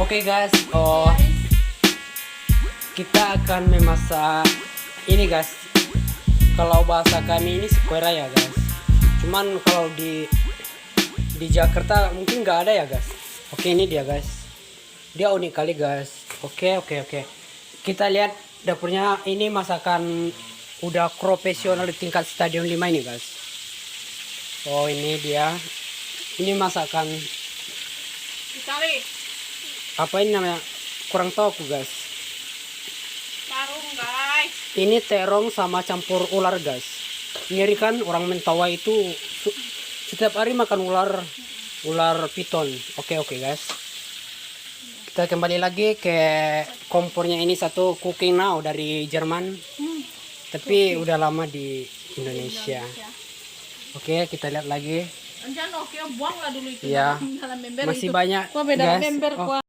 Oke guys, kita akan memasak ini guys. Kalau bahasa kami ini square ya guys. Cuman kalau di Jakarta mungkin nggak ada ya guys. Oke, ini dia guys. Dia unik kali guys. Oke. Kita lihat dapurnya, ini masakan udah profesional di tingkat stadion 5 ini guys. Oh, ini dia. Ini masakan Itali. apa ini namanya? Kurang tahu aku guys. Tarung guys. Ini terong sama campur ular guys. Ngeri kan, orang Mentawai itu setiap hari makan ular piton. Oke guys. Kita kembali lagi ke kompornya. Ini satu Cooking Now dari Jerman. Tapi udah lama di Indonesia. Oke, kita lihat lagi. Jangan oke, buanglah dulu itu Ya, dalam member masih itu. banyak Kok beda guys. member Oh, kok.